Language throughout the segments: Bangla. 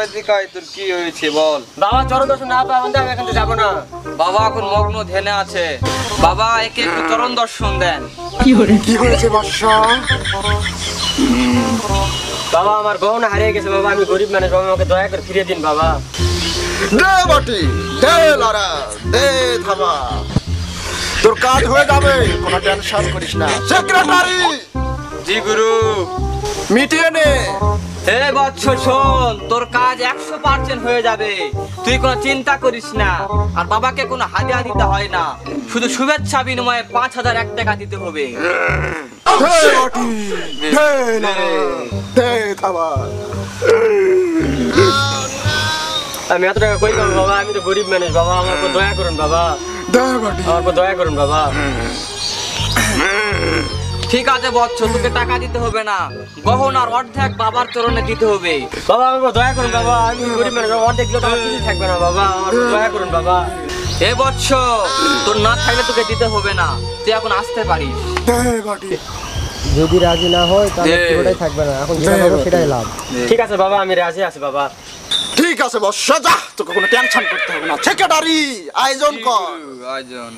এদিকে তোর কি হয়েছে বল। বাবা চরণ দর্শন না পাওয়া আমি এখান থেকে যাবো না। বাবা এখন মগ্ন ধ্যানে আছে। বাবা একে একটু চরণ দর্শন দেন। কি হয়েছে বাদশা? বাবা আমার গহনা হারিয়ে গেছে বাবা, আমি গরিব মানুষ বাবা, আমাকে দয়া করে ফিরিয়ে দিন বাবা। দে বাটি, দে লড়া, দে থামা, তোর কাজ হয়ে যাবে, কোনো টেনশন করিস না। সেক্রেটারি জি গুরু। মিটিয়ে নে। হে বৎস শোন, তোর কাজ 100% হয়ে যাবে, তুই কোনো চিন্তা করিস না। আর বাবাকে কোনো হাদিয়া দিতে হয় না, শুধু শুভেচ্ছা বিনিময়ে 5001 টাকা দিতে হবে। দে বাটি, দে লড়া, দে থামা। আমি এত টাকা কই পাবো বাবা, আমি তো গরিব মানুষ বাবা, আমাকে দয়া করুন বাবা, দে বাটি, আমাকে দয়া করুন বাবা। ঠিক আছে বৎস, তোকে টাকা দিতে হবে না, গহনার অর্ধেক বাবার চরণে দিতে হবে। বাবা আমাকে দয়া করুন বাবা, আমি গরিব মানুষ, অর্ধেক দিলেও তো আমার কিছু থাকবে না বাবা, আমাকে দয়া করুন বাবা। হে বৎস, তোর না থাকলে তোকে দিতে হবে না, তুই এখন আসতে পারিস। দে বাটি। যদি রাজি না হয় তাহলে দে। পুরোটাই থাকবে না, এখন যেটা পাবো সেটাই লাভ। ঠিক আছে বাবা, আমি রাজি আছি বাবা। ঠিক আছে বর্ষা, যা, তোকে কোনো টেনশন করতে হবে না। সেক্রেটারি আয়োজন কর। আয়োজন।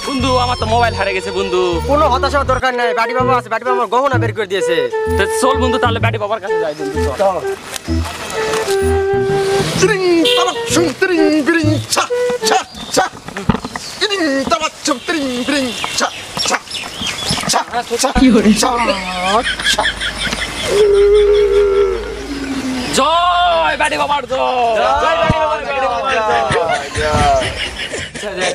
বন্ধু আমার তো মোবাইল হারিয়ে গেছে বন্ধু। কোনো হতাশার দরকার নাই, বাড়ি বাবা আছে, বাড়ি বাবা আমার গহনা বের করে দিয়েছে। তো চল বন্ধু তাহলে ব্যাটি বাবার কাছে যাই বন্ধু, চল। Tring, tabak, shum, tring, bring, cha, cha, cha. Tring, tabak, shum, tring, bring, cha, cha, cha, cha, cha, cha. জয় ব্যাটি বাবার জয়।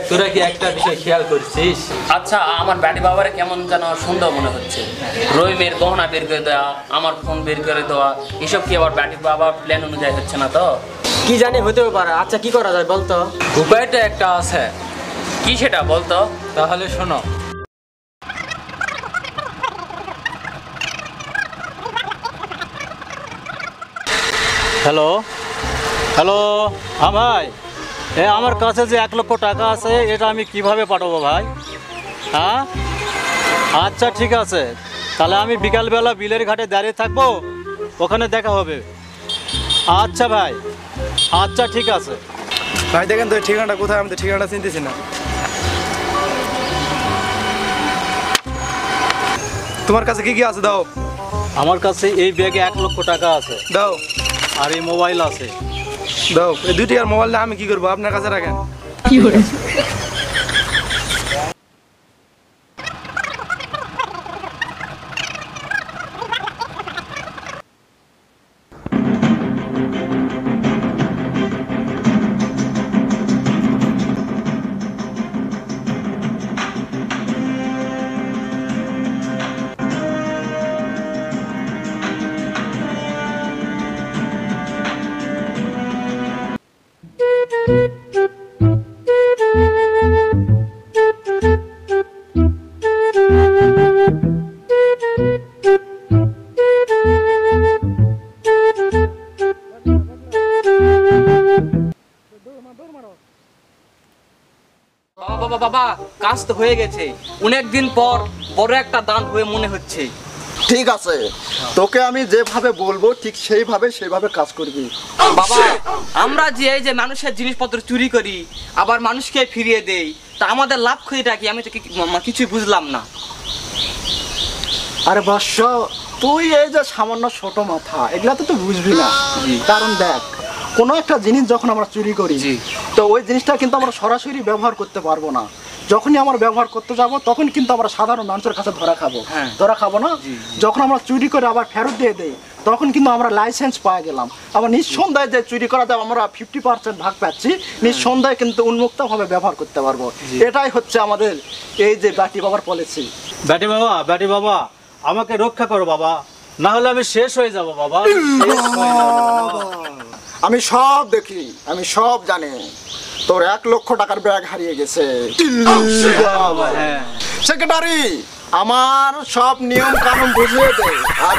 তোরা কি একটা বিষয় খেয়াল করছিস? আচ্ছা আমার ব্যাটি বাবার কেমন যেন সুন্দর মনে হচ্ছে। রহিমের গহনা বের করে দেওয়া, আমার ফোন বের করে দেওয়া, এসব কি আবার ব্যাটি বাবার প্ল্যান অনুযায়ী হচ্ছে না তো? কি জানি হতেও পারে। আচ্ছা কি করা যায় বলতো? উপায়টা একটা আছে। কি সেটা বলতো? তাহলে শোনো। হ্যালো হ্যালো, হ্যাঁ ভাই, আমার কাছে যে 1 লক্ষ টাকা আছে, এটা আমি কিভাবে পাঠাবো ভাই? হ্যাঁ আচ্ছা ঠিক আছে, তাহলে আমি বিকালবেলা বিলের ঘাটে দাঁড়িয়ে থাকবো, ওখানে দেখা হবে। আচ্ছা ভাই, আচ্ছা ঠিক আছে ভাই। দেখেন তো ঠিকানাটা কোথায়, আমি তো ঠিকানাটা চিনতেছি না। তোমার কাছে কি কি আছে দাও। আমার কাছে এই ব্যাগে 1 লক্ষ টাকা আছে, দাও আর এই মোবাইল আছে। দাও। এই 2টি আর মোবাইলটা আমি কি করবো, আপনার কাছে রাখেন। বাবা বাবা, কাজ তো হয়ে গেছে। অনেক দিন পর বড় একটা দান হয়ে মনে হচ্ছে। ঠিক আছে, তোকে আমি যেভাবে বলবো ঠিক সেইভাবে কাজ করবি। বাবা, আমরা যে এই যে মানুষের জিনিসপত্র চুরি করি আবার মানুষকে ফিরিয়ে দেই, তা আমাদের লাভ ক্ষতিটা কি? আমি তো কিছুই বুঝলাম না। আরে বর্ষ, তুই এই যে সামান্য ছোট মাথা, এগুলা তো তুই বুঝবি না। কারণ দেখ, কোনো একটা জিনিস যখন আমরা চুরি করি, তো ওই জিনিসটা কিন্তু আমরা সরাসরি ব্যবহার করতে পারবো না। যখনই আমরা ব্যবহার করতে যাব তখন কিন্তু আমরা সাধারণ মানুষের কাছে ধরা খাবো না। যখন আমরা চুরি করে আবার ফেরত দিয়ে দেই, তখন কিন্তু আমরা লাইসেন্স পাওয়া গেলাম। আবার নিঃসন্দেহে যে চুরি করাতে আমরা 50% ভাগ পাচ্ছি, নিঃসন্দেহে কিন্তু উন্মুক্তভাবে ব্যবহার করতে পারবো। এটাই হচ্ছে আমাদের এই যে ব্যাটি বাবার পলিসি। ব্যাটি বাবা আমাকে রক্ষা করো বাবা, না হলে আমি শেষ হয়ে যাব বাবা, শেষ হয়ে যাবো বাবা। আমি সব দেখি, আমি সব জানি। তোর 1 লক্ষ টাকার ব্যাগ হারিয়ে গেছে। হ্যাঁ। সেক্রেটারি, আমার সব নিয়ম কানুন বুঝিয়ে দে আর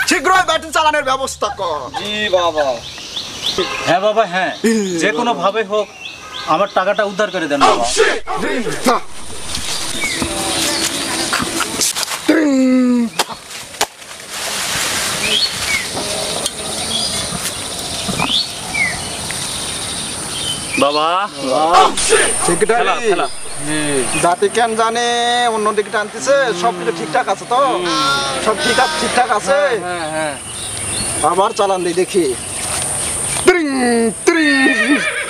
শীঘ্রই ব্যাটি চালানোর ব্যবস্থা কর। জি বাবা। হ্যাঁ বাবা, হ্যাঁ, যে কোনো ভাবে হোক আমার টাকাটা উদ্ধার করে দেন বাবা। বাবা সেক্রেটারি, খেলা। জাতি কেন জানে অন্যদিকে টানতেছে, সব কিছু ঠিকঠাক আছে তো? সব ঠিকঠাক আছে? আবার চালান দিই দেখি। ত্রিং ত্রিং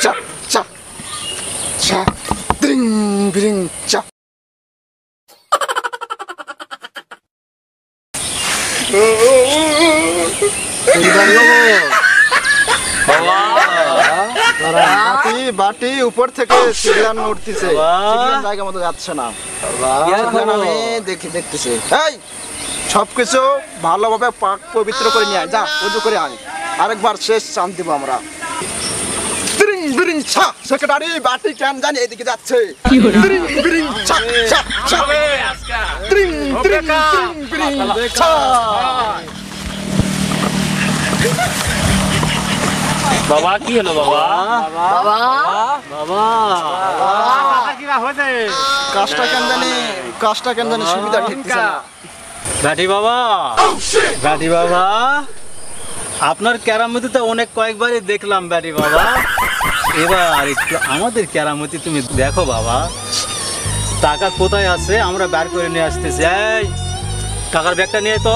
চা চা চা ত্রিং বিরিং চা। বাটি উপর থেকে সিগন্যাল উঠতেছে, সিগন্যাল জায়গা মতো যাচ্ছে না। আমি দেখতেছি। এই সবকিছু ভালোভাবে পাক পবিত্র করে নিয়ে আয়, যা উজু করে আয়, আরেকবার শেষ চান দিব আমরা। সেক্রেটারি, বাটি কেন জানি এদিকে যাচ্ছে। বাবা কি হলো বাবা? কাজটা কেন জানি সুবিধা ঠিকছে না। ব্যাটি বাবা, আপনার কেরামতি তো অনেক কয়েকবারই দেখলাম ব্যাটি বাবা, এবার একটু আমাদের কেরামতি তুমি দেখো বাবা। টাকা কোথায় আছে আমরা বের করে নিয়ে আসতেছি। এই টাকার ব্যাগটা নিয়ে তো।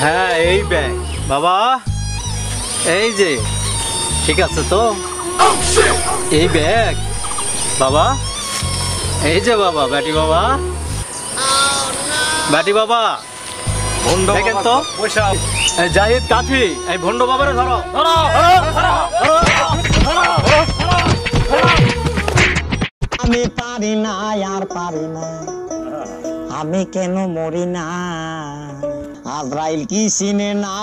হ্যাঁ, এই ব্যাগ বাবা, এই যে, ঠিক আছে তো? এই ব্যাগ বাবা, এই যে বাবা, ব্যাটি বাবা দেখেন তো। এই জাহিদ কাফি, এই ভন্ড বাবারে ধরো। আমি পারি না, আর পারি না, আমি কেন মরি না? আজরাইল কি চিনে না?